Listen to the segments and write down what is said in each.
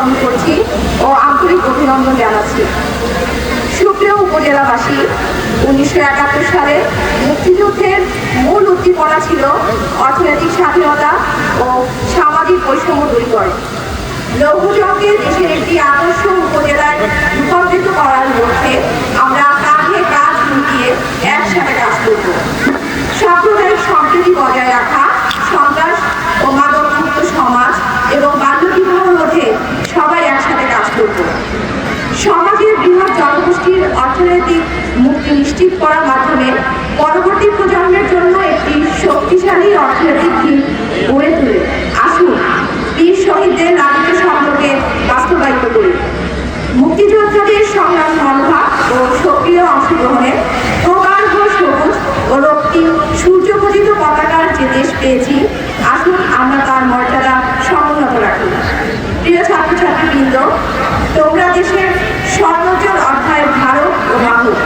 গ্রহণ করছি ও আন্তরিক অভিনন্দন জানাচ্ছি। সুপ্রিয় উপজেলাবাসী, 1971 সালে মুক্তিযুদ্ধের মূল উদ্দীপনা ছিল অর্থনৈতিক স্বাধীনতা ও সামাজিক বৈষম্য দূরীকরণ। লৌহজংকে দেশের একটি আদর্শ উপজেলায় রূপান্তরিত করার লক্ষ্যে আমরা কাঁধে কাঁধ মিলিয়ে একসাথে কাজ করব। সাম্প্রদায়িক সম্প্রীতি বজায় রাখা, সন্ত্রাস ও মাদকমুক্ত সমাজ এবং বাল্যবিবাহ রোধে সবাই একসাথে কাজ করব। সমাজের বৃহৎ জনগোষ্ঠীর অর্থনৈতিক মুক্তি নিশ্চিত করার মাধ্যমে পরবর্তী প্রজন্মের জন্য একটি শক্তিশালী অর্থনৈতিক ভিত গড়ে তুলে আসুন বীর শহীদদের লালিত স্বপ্নকে বাস্তবায়িত করি। মুক্তিযোদ্ধাদের সংগ্রাম মনোভাব ও সক্রিয় অংশগ্রহণে প্রগাঢ় সবুজ ও রক্তিম সূর্যপোষিত পতাকার যে দেশ পেয়েছি, আসুন আমরা তার মর্যাদা সমুন্নত রাখি। প্রিয় ছাত্রছাত্রীবৃন্দ, তোমরা দেশের স্বর্ণোজ্জ্বল অধ্যায়ের ধারক ও বাহক।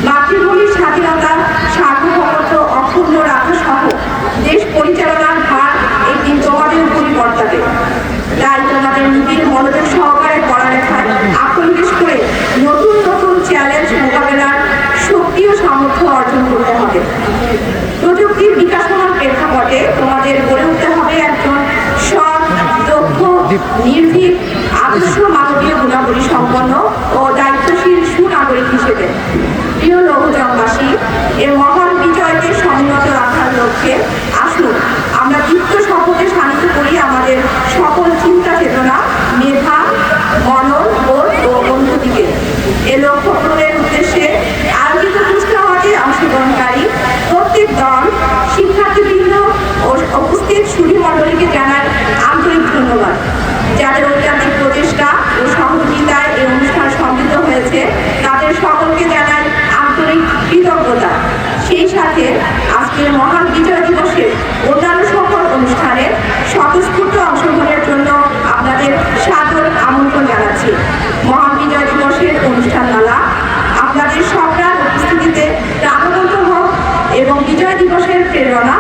মাতৃভূমির স্বাধীনতা, সার্বভৌমত্ব অক্ষুণ্ণ রাখা সহ দেশ পরিচালনার ভার একদিন তোমাদের উপরই বর্তাবে। তাই তোমাদের নিজের মনোযোগ সহকারে পড়ালেখায় আত্মনিবেশ করে নতুন নতুন চ্যালেঞ্জ মোকাবেলার শক্তি ও সামর্থ্য অর্জন করতে হবে। প্রযুক্তির বিকাশমান প্রেক্ষাপটে তোমাদের গড়ে উঠতে হবে একজন সৎ, দক্ষ, নির্ভীক, আদর্শ মানবীয় গুণাবলী সম্পন্ন ও দায়িত্বশীল সুনাগরিক হিসেবে। প্রিয় লৌহজংবাসী, এর মহান বিজয়কে সমুন্নত রাখার লক্ষ্যে আসুন আমরা দীপ্ত শপথে শানিত করি আমাদের সকল চিন্তা চেতনা, মেধা, মনন, বোধ ও অনুভূতিকে। এ লক্ষ্য পূরণের উদ্দেশ্যে আয়োজিত কুচকাওয়াজে অংশগ্রহণকারী প্রত্যেক দল, শিক্ষার্থীবৃন্দ ও উপস্থিত সুধীমণ্ডলীকে জানাই আন্তরিক ধন্যবাদ। যাদের ঐকান্তিক প্রচেষ্টা ও সহযোগিতায় এই অনুষ্ঠান সমৃদ্ধ হয়েছে, তাদের সকলকে জানাই আন্তরিক কৃতজ্ঞতা। সেই সাথে আজকের মহান বিজয় দিবসের অন্যান্য সকল অনুষ্ঠানে স্বতঃস্ফূর্ত অংশগ্রহণের জন্য আপনাদের সাদর আমন্ত্রণ জানাচ্ছি। মহান বিজয় দিবসের অনুষ্ঠানমালা আপনাদের সকল উপস্থিতিতে প্রাণবন্ত হোক এবং বিজয় দিবসের প্রেরণা